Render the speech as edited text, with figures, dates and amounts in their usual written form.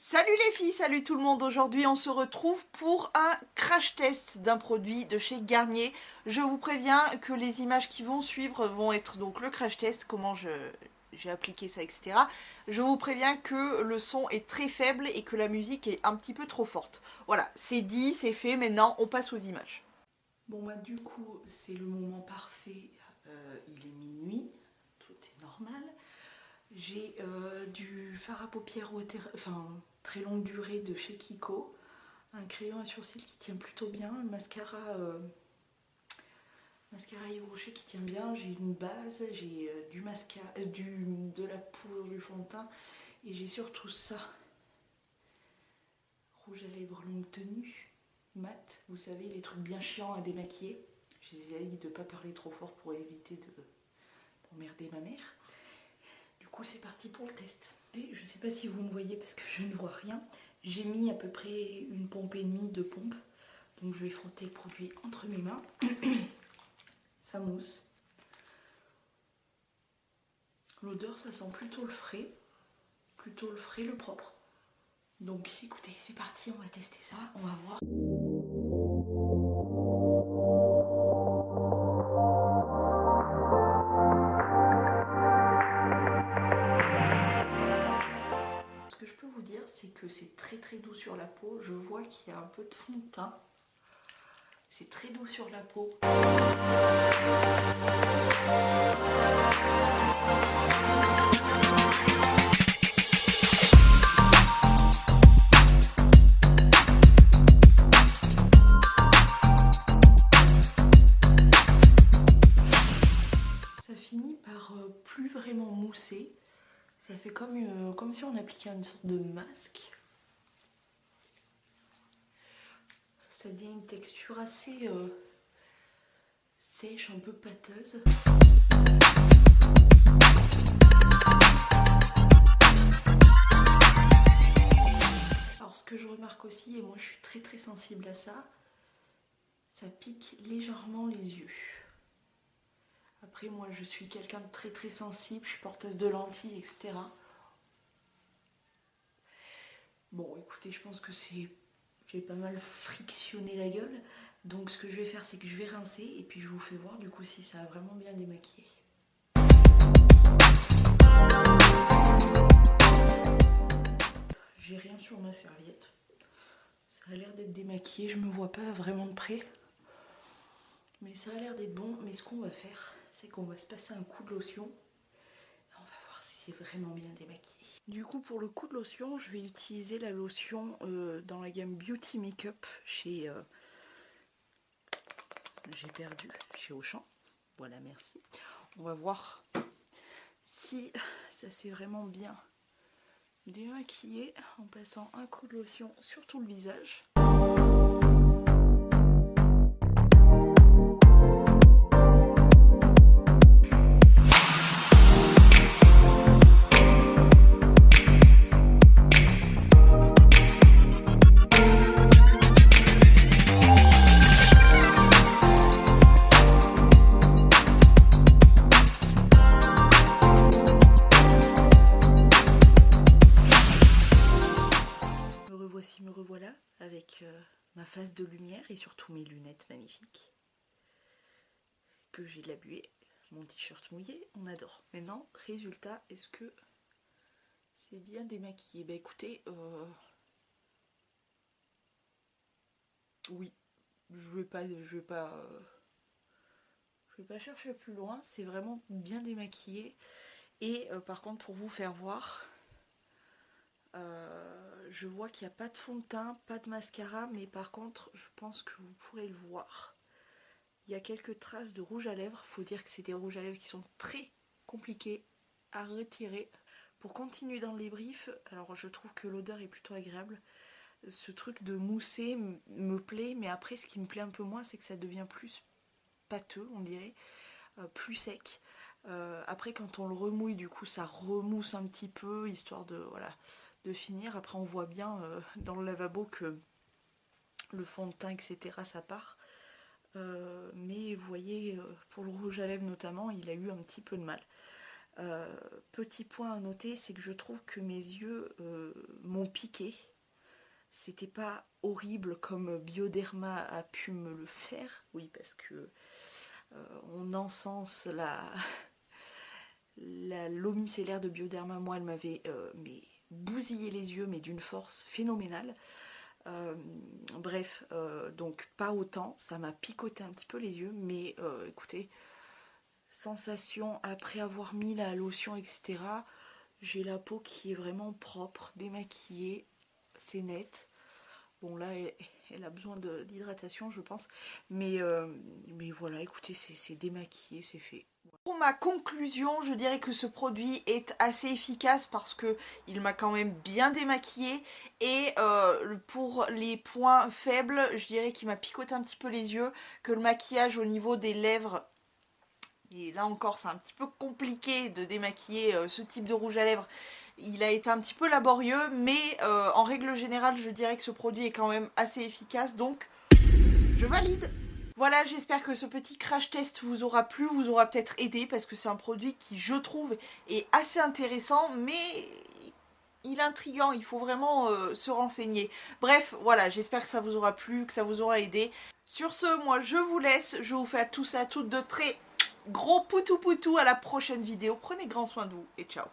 Salut les filles, salut tout le monde. Aujourd'hui, on se retrouve pour un crash test d'un produit de chez Garnier. Je vous préviens que les images qui vont suivre vont être donc le crash test, j'ai appliqué ça, etc. Je vous préviens que le son est très faible et que la musique est un petit peu trop forte. Voilà, c'est dit, c'est fait, maintenant on passe aux images. Bon bah du coup, c'est le moment parfait, il est minuit, tout est normal. J'ai du fard à paupières très longue durée de chez Kiko, un crayon à sourcils qui tient plutôt bien, un mascara Yves Rocher qui tient bien, j'ai une base, j'ai de la poudre, du fond de teint et j'ai surtout ça, rouge à lèvres longue tenue, mat, vous savez les trucs bien chiants à démaquiller. J'essaye de ne pas parler trop fort pour éviter d'emmerder ma mère. Du coup c'est parti pour le test. Je ne sais pas si vous me voyez parce que je ne vois rien. J'ai mis à peu près une pompe et demie de pompe. Donc je vais frotter le produit entre mes mains. Ça mousse. L'odeur ça sent plutôt le frais, le propre. Donc écoutez, c'est parti, on va tester ça, on va voir. Ce que je peux vous dire, c'est que c'est très très doux sur la peau. Je vois qu'il y a un peu de fond de teint. C'est très doux sur la peau. Ça finit par plus vraiment mousser. Ça fait comme si on appliquait une sorte de masque. Ça devient une texture assez sèche, un peu pâteuse. Alors ce que je remarque aussi, et moi je suis très très sensible à ça, ça pique légèrement les yeux. Après moi je suis quelqu'un de très très sensible, je suis porteuse de lentilles, etc. Bon écoutez, je pense que j'ai pas mal frictionné la gueule. Donc ce que je vais faire, c'est que je vais rincer et puis je vous fais voir du coup si ça a vraiment bien démaquillé. J'ai rien sur ma serviette. Ça a l'air d'être démaquillé, je me vois pas vraiment de près. Mais ça a l'air d'être bon. Mais ce qu'on va faire, c'est qu'on va se passer un coup de lotion. Et on va voir si c'est vraiment bien démaquillé. Du coup, pour le coup de lotion, je vais utiliser la lotion dans la gamme Beauty Makeup chez... j'ai perdu, chez Auchan. Voilà, merci. On va voir si ça s'est vraiment bien démaquillé en passant un coup de lotion sur tout le visage. Me revoilà avec ma face de lumière et surtout mes lunettes magnifiques que j'ai de la buée, mon t-shirt mouillé, on adore. Maintenant, résultat, est-ce que c'est bien démaquillé? Bah écoutez, oui, je vais pas chercher plus loin, c'est vraiment bien démaquillé. Et par contre, pour vous faire voir, je vois qu'il n'y a pas de fond de teint, pas de mascara, mais par contre, je pense que vous pourrez le voir. Il y a quelques traces de rouge à lèvres. Faut dire que c'est des rouges à lèvres qui sont très compliqués à retirer. Pour continuer dans le débrief, alors je trouve que l'odeur est plutôt agréable. Ce truc de mousser me plaît, mais après ce qui me plaît un peu moins, c'est que ça devient plus pâteux, on dirait, plus sec. Après quand on le remouille, du coup ça remousse un petit peu, histoire de finir. Après on voit bien dans le lavabo que le fond de teint, etc. ça part. Mais vous voyez, pour le rouge à lèvres notamment, il a eu un petit peu de mal. Petit point à noter, c'est que je trouve que mes yeux m'ont piqué. C'était pas horrible comme Bioderma a pu me le faire. Oui, parce que on encense l'eau micellaire de Bioderma. Moi, elle m'avait bousillé les yeux, mais d'une force phénoménale. Bref, donc pas autant, ça m'a picoté un petit peu les yeux, mais écoutez, sensation après avoir mis la lotion, etc. J'ai la peau qui est vraiment propre, démaquillée, c'est net. Bon là, elle a besoin d'hydratation, je pense, mais voilà, écoutez, c'est démaquillé, c'est fait. Pour ma conclusion, je dirais que ce produit est assez efficace parce que il m'a quand même bien démaquillé et pour les points faibles, je dirais qu'il m'a picoté un petit peu les yeux, que le maquillage au niveau des lèvres, et là encore c'est un petit peu compliqué de démaquiller ce type de rouge à lèvres, il a été un petit peu laborieux, mais en règle générale je dirais que ce produit est quand même assez efficace, donc je valide. Voilà, j'espère que ce petit crash test vous aura plu, vous aura peut-être aidé, parce que c'est un produit qui, je trouve, est assez intéressant, mais il est intriguant, il faut vraiment se renseigner. Bref, voilà, j'espère que ça vous aura plu, que ça vous aura aidé. Sur ce, moi je vous laisse, je vous fais à tous et à toutes de très gros poutou poutou à la prochaine vidéo. Prenez grand soin de vous et ciao.